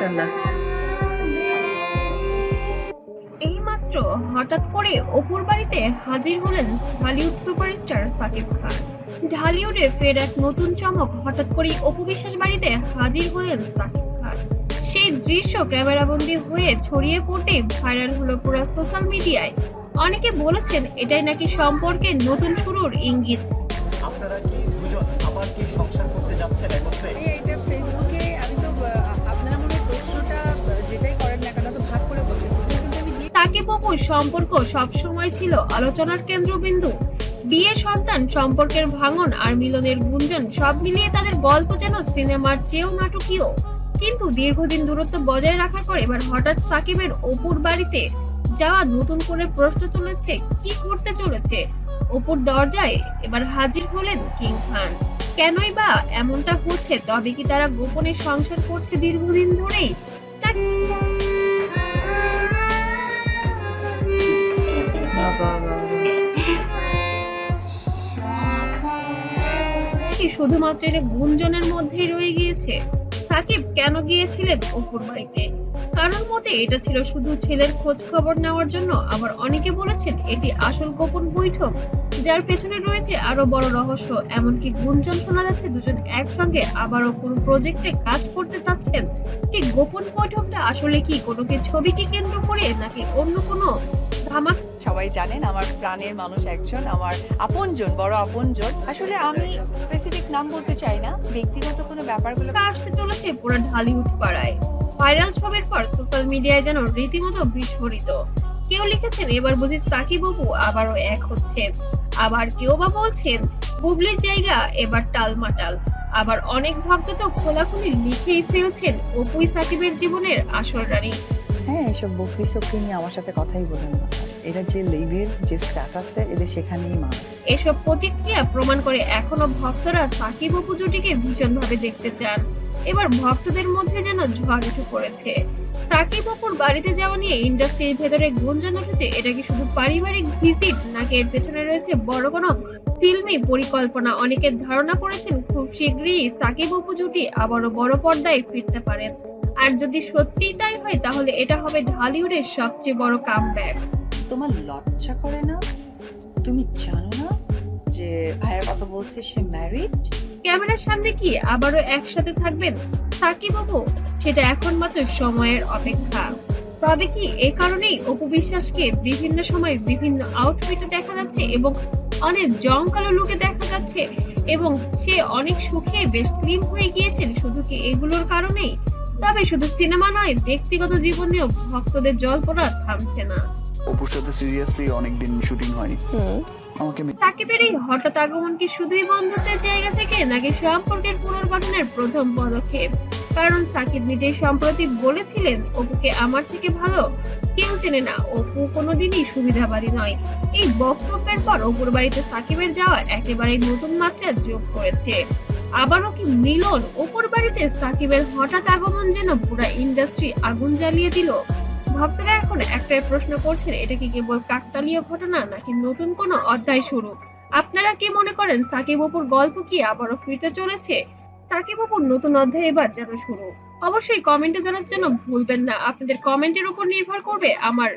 মাশাআল্লাহ। এইমাত্র হঠাৎ করে অপুর বাড়িতে হাজির হলেন ঢালিউড সুপারস্টার সাকিব খান। ঢালিউডে ফের এক নতুন চমক, হঠাৎ করেই অপু বিশ্বাস বাড়িতে হাজির হলেন সাকিব খান। সেই দৃশ্য ক্যামেরাবন্দি হয়ে ছড়িয়ে পড়তেই ভাইরাল হলো পুরো সোশ্যাল মিডিয়ায়। অনেকে বলেছেন এটাই নাকি সম্পর্কের নতুন শুরুর ইঙ্গিত। আপনারা কি দুজন আবার কি সংসার করতে যাচ্ছেন একত্রে? এইটা ফেসবুকে আমি তো আপনারা মনে হয় প্রশ্নটা যেটাই করেন না কেন তো ভাগ করে বলছেন। কিন্তু আমি সাকিব অপুর সম্পর্ক সবসময় ছিল আলোচনার কেন্দ্রবিন্দু। বিয়ে, সন্তান, সম্পর্কের ভাঙন আর মিলনের গুঞ্জন সব মিলিয়ে তাদের গল্প যেন সিনেমার চেয়েও নাটকীয়। কিন্তু দীর্ঘদিন দূরত্ব বজায় রাখার পর এবার হঠাৎ সাকিবের অপুর বাড়িতে যাওয়া নতুন করে প্রশ্ন তুলেছে, কি করতে চলেছে। অপুর দরজায় এবার হাজির হলেন কিং খান। কেনই বা এমনটা হচ্ছে? তবে কি তারা গোপনে সংসার করছে দীর্ঘদিন ধরেই? কি শুধুমাত্র এটা গুঞ্জনের মধ্যেই রয়ে গিয়েছে? সাকিব কেন গিয়েছিলেন অপুর বাড়িতে? কারোর মতে এটা ছিল শুধু ছেলের খোঁজ খবর নেওয়ার জন্য, আবার অনেকে বলেছেন এটি আসল গোপন বৈঠক, যার পেছনে রয়েছে আরো বড় রহস্য। এমনকি গুঞ্জন শোনা যাচ্ছে দুজন একসঙ্গে আবারও কোনো প্রজেক্টে কাজ করতে চাচ্ছেন। ঠিক গোপন বৈঠকটা আসলে কি কোনো ছবিকে কেন্দ্র করে, নাকি অন্য কোনো ধামাক? সবাই জানেন আমার প্রাণের মানুষ একজন, আমার আপনজন, বড় আপনজন। আসলে আমি স্পেসিফিক নাম বলতে চাই না, ব্যক্তিগত কোনো ব্যাপারগুলো আসতে চলেছে পুরো ঢালিউড পাড়ায়। ভাইরাল ছবির পর সোশ্যাল মিডিয়ায় যেন রীতিমতো বিস্ফোরিত। কেউ লিখেছেন এবার বুঝি সাকিব অপু আবারও এক হচ্ছেন, আবার কেউ বা বলছেন বুবলির জায়গা এবার টালমাটাল। আবার অনেক ভক্ত তো খোলাখুলি লিখেই ফেলছেন অপুই সাকিবের জীবনের আসল রানী। হ্যাঁ, এসব বকরি সকরি নিয়ে আমার সাথে কথাই বলেন না। এরা যে লেভেল, যে স্ট্যাটাসে, এদের সেখানেই মান। এসব প্রতিক্রিয়া প্রমাণ করে এখনো ভক্তরা সাকিব অপু জুটিকে ভীষণভাবে দেখতে চান। এবার ভক্তদের মধ্যে যেন ঝড় উঠে পড়েছে। সাকিব অপুর বাড়িতে যাওয়া নিয়ে ইন্ডাস্ট্রির ভেতরে গুঞ্জন উঠেছে, এটা কি শুধু পারিবারিক ভিজিট, নাকি এর পেছনে রয়েছে বড় কোনো ফিল্মি পরিকল্পনা। অনেকের ধারণা করেছেন খুব শীঘ্রই সাকিব অপু জুটি আবারও বড় পর্দায় ফিরতে পারেন। আর যদি সত্যিই তাই হয়, তাহলে এটা হবে ঢালিউডের সবচেয়ে বড় কামব্যাক। তোমার লজ্জা করে না? তুমি জানো না যে ভাইয়ের কথা বলছে সে ম্যারিড? ক্যামেরার সামনে কি আবারও একসাথে থাকবেন সাকিব অপু? সেটা এখন মাত্র সময়ের অপেক্ষা। তবে কি এ কারণেই অপু বিশ্বাসকে বিভিন্ন সময় বিভিন্ন আউটফিটে দেখা যাচ্ছে এবং অনেক জমকালো লুকে দেখা যাচ্ছে, এবং সে অনেক সুখে বেশ স্লিম হয়ে গিয়েছেন, শুধু কি এগুলোর কারণেই? তবে শুধু সিনেমা নয়, ব্যক্তিগত জীবনেও ভক্তদের জল্পনা থামছে না। অপুর সাথে সিরিয়াসলি অনেকদিন শুটিং হয়নি। আমাকে সাকিবের এই হঠাৎ আগমন কি শুধুই বন্ধুত্বের জায়গা থেকে, নাকি সম্পর্কের পুনর্গঠনের প্রথম পদক্ষেপ? কারণ সাকিব নিজেই সম্প্রতি বলেছিলেন অপুকে আমার থেকে ভালো কেউ চেনে না, অপু কোনোদিনই সুবিধাবাদী নয়। এই বক্তব্যের পর অপুর বাড়িতে সাকিবের যাওয়া একেবারে নতুন মাত্রা যোগ করেছে। আবারও কি মিলন? অপুর বাড়িতে সাকিবের হঠাৎ আগমন যেন পুরো ইন্ডাস্ট্রি আগুন জ্বালিয়ে দিল। ভক্তরা এখন একটাই প্রশ্ন করছেন, এটা কি কেবল কাকতালীয় ঘটনা, নাকি নতুন কোনো অধ্যায় শুরু? আপনারা কি মনে করেন সাকিব অপুর গল্প কি আবারও ফিরতে চলেছে? সাকিব অপুর নতুন অধ্যায় এবার যেন শুরু। অবশ্যই কমেন্টে জানার জন্য ভুলবেন না। আপনাদের কমেন্টের উপর নির্ভর করবে আমার